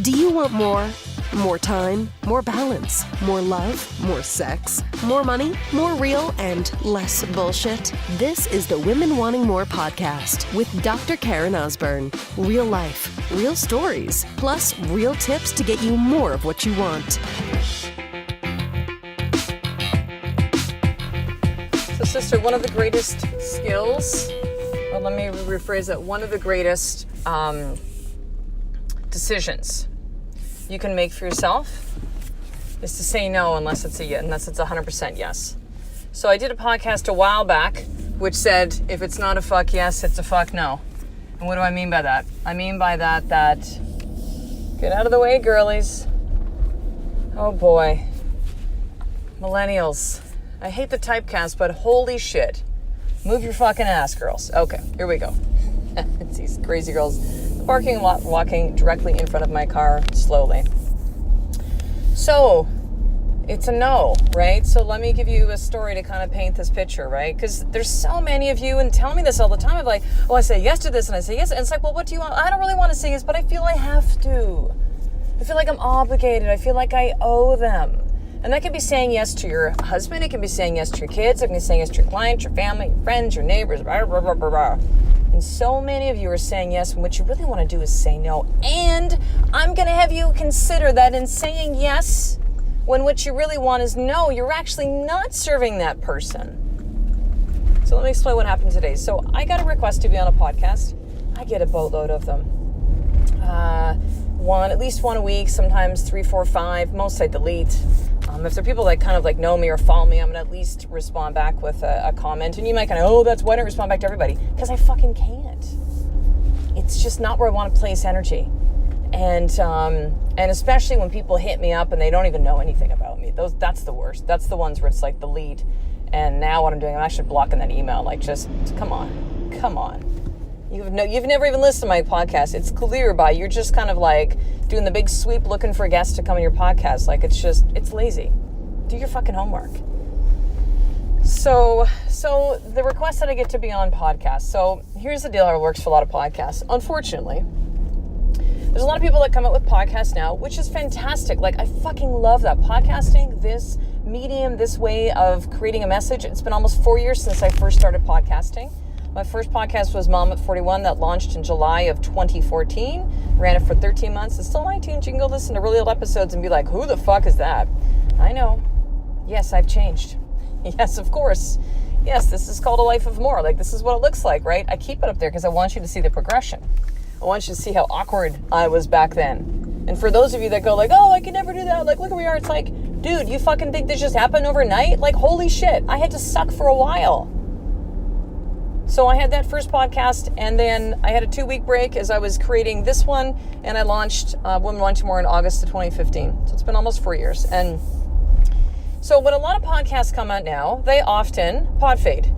Do you want more? More time, more balance, more love, more sex, more money, more real, and less bullshit? This is the Women Wanting More podcast with Dr. Karen Osborne. Real life, real stories, plus real tips to get you more of what you want. So, sister, one of the greatest skills, or let me rephrase it, one of the greatest decisions you can make for yourself is to say no unless it's 100% yes. So I did a podcast a while back which said if it's not a fuck yes, it's a fuck no. And what do I mean by that? I mean by that get out of the way, girlies. Oh boy. Millennials. I hate the typecast, but holy shit. Move your fucking ass, girls. Okay, here we go. It's these crazy girls parking lot, walking directly in front of my car slowly. So, it's a no, right? So let me give you a story to kind of paint this picture, right? Because there's so many of you and tell me this all the time. I'm like, oh, I say yes to this and I say yes. And it's like, well, what do you want? I don't really want to say yes, but I feel I have to. I feel like I'm obligated. I feel like I owe them. And that can be saying yes to your husband. It can be saying yes to your kids. It can be saying yes to your clients, your family, your friends, your neighbors, blah, blah, blah, blah, blah. And so many of you are saying yes when what you really want to do is say no. And I'm going to have you consider that in saying yes, when what you really want is no, you're actually not serving that person. So let me explain what happened today. So I got a request to be on a podcast. I get a boatload of them. At least one a week, sometimes 3, 4, 5. Most I delete. If they're people that kind of like know me or follow me, I'm gonna at least respond back with a comment. And you might kind of, why don't I respond back to everybody? Because I fucking can't. It's just not where I want to place energy. And especially when people hit me up and they don't even know anything about me. That's the worst. That's the ones where it's like the lead. And now what I'm doing, I'm actually blocking that email. Like, just come on. You've never even listened to my podcast. It's clear you're just kind of like doing the big sweep looking for guests to come on your podcast. Like, it's lazy. Do your fucking homework. So the request that I get to be on podcasts. So here's the deal how it works for a lot of podcasts. Unfortunately, there's a lot of people that come out with podcasts now, which is fantastic. Like, I fucking love that. Podcasting, this medium, this way of creating a message. It's been almost 4 years since I first started podcasting. My first podcast was Mom at 41 that launched in July of 2014. Ran it for 13 months. It's still on iTunes. You can go listen to really old episodes and be like, who the fuck is that? I know. Yes, I've changed. Yes, of course. Yes, this is called a life of more. Like, this is what it looks like, right? I keep it up there because I want you to see the progression. I want you to see how awkward I was back then. And for those of you that go like, oh, I can never do that. Like, look where we are. It's like, dude, you fucking think this just happened overnight? Like, holy shit. I had to suck for a while. So I had that first podcast, and then I had a 2-week break as I was creating this one, and I launched Women Wanting More in August of 2015. So it's been almost 4 years. And so when a lot of podcasts come out now, they often pod fade,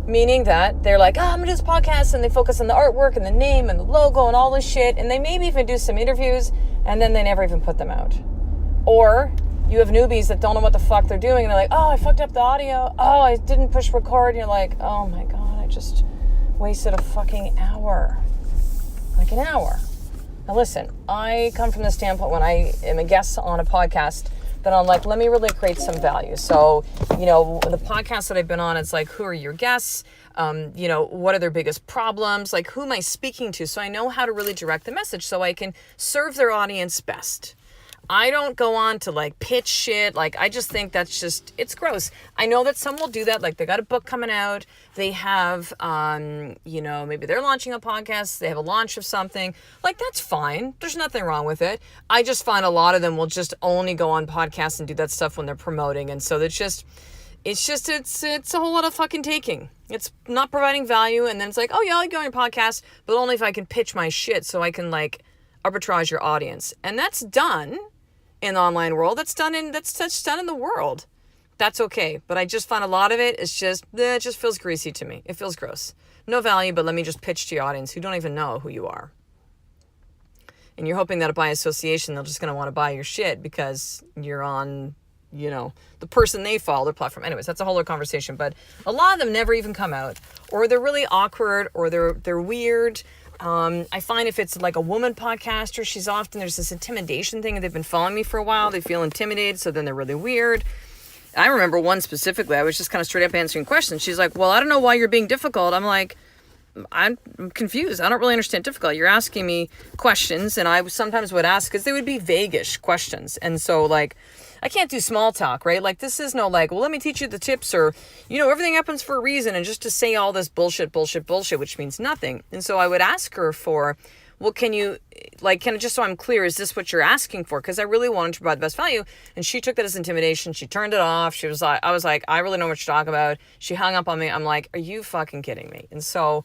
meaning that they're like, I'm going to do this podcast, and they focus on the artwork and the name and the logo and all this shit, and they maybe even do some interviews, and then they never even put them out. Or you have newbies that don't know what the fuck they're doing, and they're like, oh, I fucked up the audio. Oh, I didn't push record. And you're like, oh my God. I just wasted a fucking hour. Like an hour. Now listen, I come from the standpoint when I am a guest on a podcast that I'm like, let me really create some value. So, the podcasts that I've been on, it's like, who are your guests? What are their biggest problems? Like, who am I speaking to? So I know how to really direct the message so I can serve their audience best. I don't go on to like pitch shit. Like, I just think it's gross. I know that some will do that. Like, they got a book coming out. They have, maybe they're launching a podcast. They have a launch of something. Like, that's fine. There's nothing wrong with it. I just find a lot of them will just only go on podcasts and do that stuff when they're promoting. And so it's a whole lot of fucking taking. It's not providing value. And then it's like, oh yeah, I'll go on your podcast, but only if I can pitch my shit so I can like arbitrage your audience. And that's done in the online world. That's done in the world. That's okay. But I just find a lot of it is it just feels greasy to me. It feels gross. No value, but let me just pitch to your audience who don't even know who you are. And you're hoping that by association, they're just going to want to buy your shit because you're on, the person they follow, their platform. Anyways, that's a whole other conversation. But a lot of them never even come out, or they're really awkward, or they're weird. I find if it's like a woman podcaster, there's this intimidation thing. They've been following me for a while. They feel intimidated, so then they're really weird. I remember one specifically, I was just kind of straight up answering questions. She's like, well, I don't know why you're being difficult. I'm like, I'm confused. I don't really understand difficult. You're asking me questions, and I sometimes would ask, because they would be vaguish questions. And so, like, I can't do small talk, right? Like, this is no like, well, let me teach you the tips, or, everything happens for a reason, and just to say all this bullshit, which means nothing. And so I would ask her for, well, just so I'm clear, is this what you're asking for? Because I really wanted to provide the best value. And she took that as intimidation. She turned it off. I was like, I really know what you're talking about. She hung up on me. I'm like, are you fucking kidding me? And so,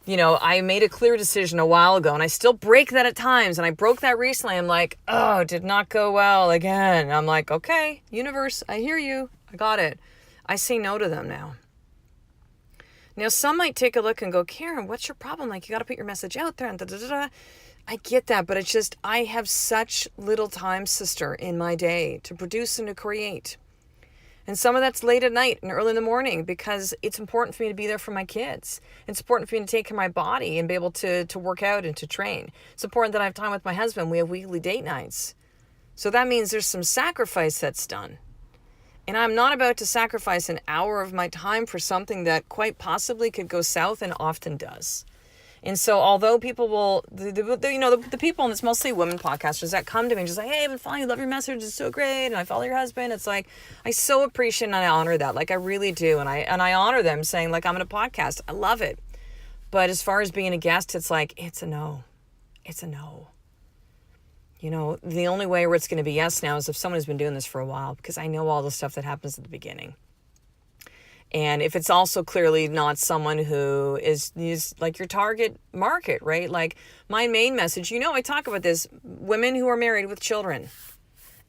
I made a clear decision a while ago, and I still break that at times. And I broke that recently. I'm like, oh, it did not go well again. I'm like, okay, universe, I hear you. I got it. I say no to them now. Now, some might take a look and go, Karen, what's your problem? Like, you got to put your message out there and da-da-da-da. I get that, but it's just, I have such little time, sister, in my day to produce and to create. And some of that's late at night and early in the morning, because it's important for me to be there for my kids. It's important for me to take care of my body and be able to work out and to train. It's important that I have time with my husband. We have weekly date nights. So that means there's some sacrifice that's done. And I'm not about to sacrifice an hour of my time for something that quite possibly could go south, and often does. And so although people will, the people, and it's mostly women podcasters that come to me and just like, hey, I've been following you, love your message, it's so great, and I follow your husband. It's like, I so appreciate and I honor that. Like, I really do. And I honor them saying, like, I'm in a podcast. I love it. But as far as being a guest, it's like, it's a no. It's a no. The only way where it's going to be yes now is if someone has been doing this for a while, because I know all the stuff that happens at the beginning. And if it's also clearly not someone who is like your target market, right? Like, my main message, I talk about this, women who are married with children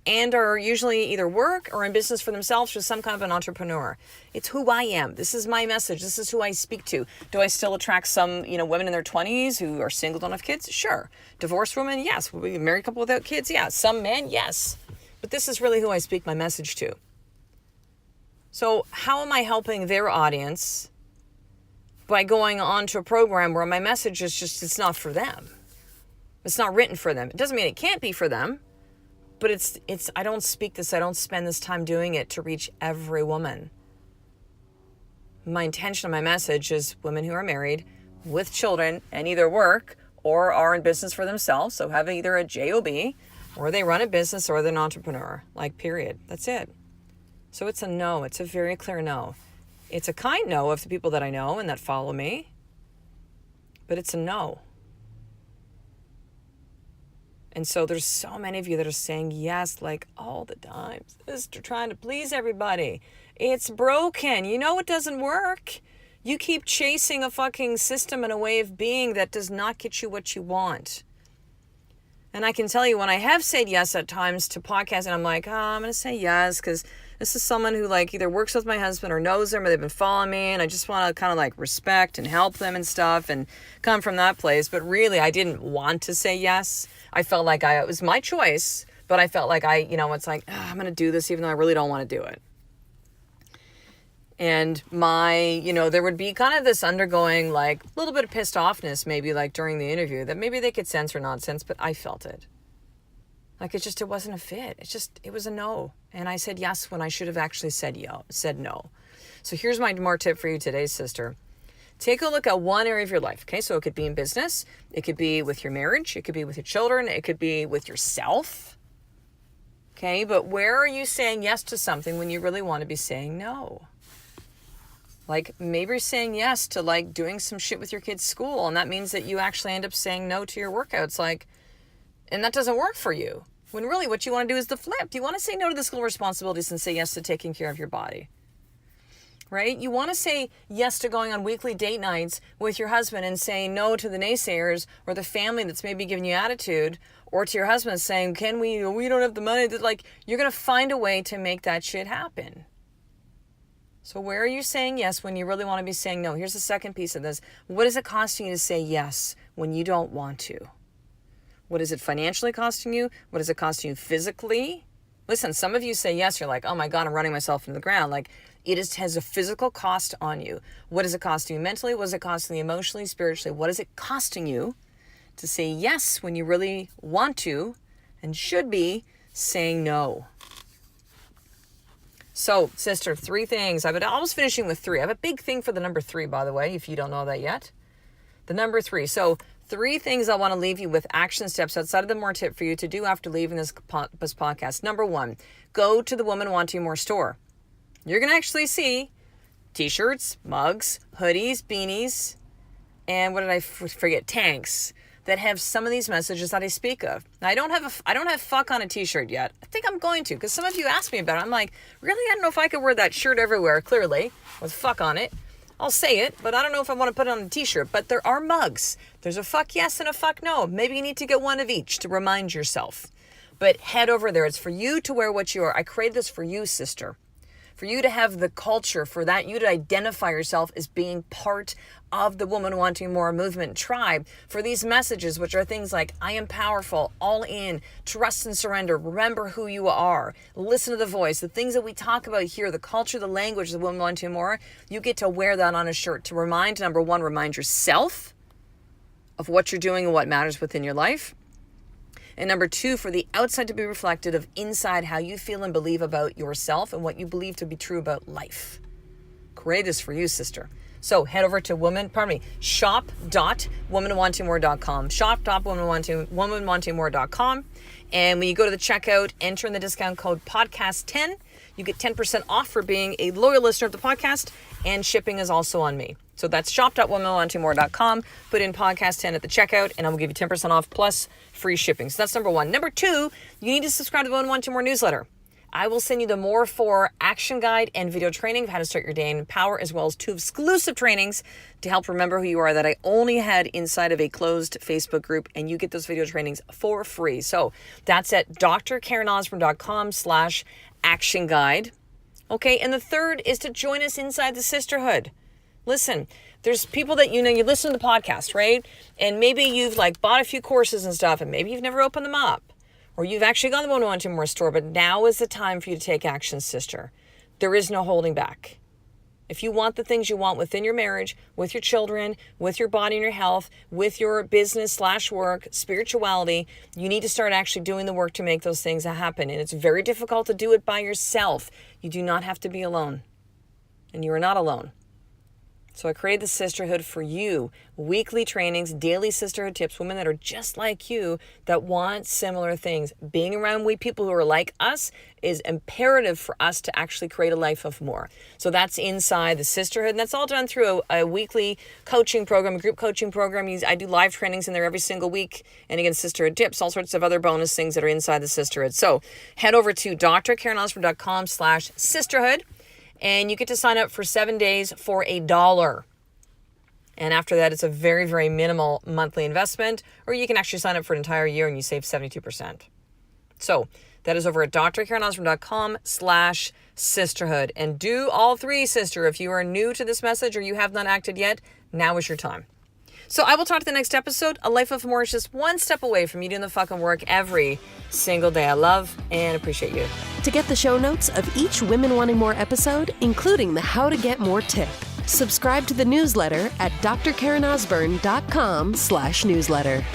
and are usually either work or in business for themselves or some kind of an entrepreneur. It's who I am. This is my message. This is who I speak to. Do I still attract some, women in their 20s who are single, don't have kids? Sure. Divorced women? Yes. Will we marry a couple without kids? Yeah. Some men? Yes. But this is really who I speak my message to. So how am I helping their audience? By going on to a program where my message is just, it's not for them. It's not written for them. It doesn't mean it can't be for them. But I don't speak this, I don't spend this time doing it to reach every woman. My intention of my message is women who are married with children and either work or are in business for themselves. So have either a job or they run a business or they're an entrepreneur, like, period. That's it. So it's a no. It's a very clear no. It's a kind no of the people that I know and that follow me, but it's a no. And so there's so many of you that are saying yes, like, all the time. Sister, trying to please everybody. It's broken. It doesn't work. You keep chasing a fucking system and a way of being that does not get you what you want. And I can tell you, when I have said yes at times to podcasts, and I'm like, I'm going to say yes because this is someone who, like, either works with my husband or knows them or they've been following me, and I just want to kind of, like, respect and help them and stuff and come from that place. But really, I didn't want to say yes. I felt like it was my choice, but I felt like it's like, I'm going to do this even though I really don't want to do it. And there would be kind of this undergoing, like, a little bit of pissed offness maybe, like, during the interview that maybe they could sense or not sense, but I felt it. Like, it wasn't a fit. It was a no. And I said yes when I should have actually said no. So here's my more tip for you today, sister. Take a look at one area of your life. Okay, so it could be in business. It could be with your marriage. It could be with your children. It could be with yourself. Okay, but where are you saying yes to something when you really want to be saying no? Like, maybe you're saying yes to, like, doing some shit with your kids' school, and that means that you actually end up saying no to your workouts, like, and that doesn't work for you. When really what you want to do is the flip. You want to say no to the school responsibilities and say yes to taking care of your body. Right? You want to say yes to going on weekly date nights with your husband and saying no to the naysayers or the family that's maybe giving you attitude, or to your husband saying, we don't have the money. Like, you're going to find a way to make that shit happen. So where are you saying yes when you really want to be saying no? Here's the second piece of this. What is it costing you to say yes when you don't want to? What is it financially costing you? What is it costing you physically? Listen, some of you say yes, you're like, oh my God, I'm running myself into the ground. Like, has a physical cost on you. What is it costing you mentally? What is it costing you emotionally, spiritually? What is it costing you to say yes when you really want to and should be saying no? So, sister, 3 things. I was finishing with 3. I have a big thing for the number 3, by the way, if you don't know that yet. The number 3. So, 3 things I want to leave you with, action steps outside of the more tip for you to do after leaving this podcast. Number 1, go to the Woman Wanting More store. You're going to actually see t-shirts, mugs, hoodies, beanies, and what did I forget? Tanks that have some of these messages that I speak of. Now, I don't have fuck on a t-shirt yet. I think I'm going to, because some of you asked me about it. I'm like, really? I don't know if I could wear that shirt everywhere, clearly, with fuck on it. I'll say it, but I don't know if I want to put it on a t-shirt. But there are mugs. There's a fuck yes and a fuck no. Maybe you need to get one of each to remind yourself. But head over there. It's for you to wear what you are. I created this for you, sister. For you to have the culture, for that you to identify yourself as being part of the Woman Wanting More movement tribe. For these messages, which are things like, I am powerful, all in, trust and surrender, remember who you are, listen to the voice, the things that we talk about here, the culture, the language, the Woman Wanting More, you get to wear that on a shirt to remind, number 1, remind yourself of what you're doing and what matters within your life. And number 2, for the outside to be reflected of inside how you feel and believe about yourself and what you believe to be true about life. Create this for you, sister. So head over to shop.womanwantingmore.com, shop.womanwantingmore.com. And when you go to the checkout, enter in the discount code podcast10. You get 10% off for being a loyal listener of the podcast, and shipping is also on me. So that's shop.womanwantingmore.com. Put in podcast 10 at the checkout, and I will give you 10% off plus free shipping. So that's number 1. Number 2, you need to subscribe to the Woman Wanting More newsletter. I will send you the More For action guide and video training of how to start your day in power, as well as 2 exclusive trainings to help remember who you are that I only had inside of a closed Facebook group, and you get those video trainings for free. So that's at drkarenosborn.com/action guide. Okay, and the 3rd is to join us inside the Sisterhood. Listen, there's people that you listen to the podcast, right? And maybe you've bought a few courses and stuff, and maybe you've never opened them up. Or you've actually gone to the Woman Wanting More store, but now is the time for you to take action, sister. There is no holding back. If you want the things you want within your marriage, with your children, with your body and your health, with your business/work, spirituality, you need to start actually doing the work to make those things happen. And it's very difficult to do it by yourself. You do not have to be alone. And you are not alone. So I created the Sisterhood for you. Weekly trainings, daily sisterhood tips, women that are just like you that want similar things. Being around people who are like us is imperative for us to actually create a life of more. So that's inside the Sisterhood. And that's all done through a weekly coaching program, a group coaching program. I do live trainings in there every single week. And again, sisterhood tips, all sorts of other bonus things that are inside the Sisterhood. So head over to drkarenosborn.com/sisterhood. And you get to sign up for 7 days for $1. And after that, it's a very, very minimal monthly investment, or you can actually sign up for an entire year and you save 72%. So that is over at drkarenosborn.com/sisterhood. And do all 3, sister. If you are new to this message or you have not acted yet, now is your time. So I will talk to the next episode. A life of more is just one step away from you doing the fucking work every single day. I love and appreciate you. To get the show notes of each Women Wanting More episode, including the How to Get More tip, subscribe to the newsletter at drkarenosborn.com/newsletter.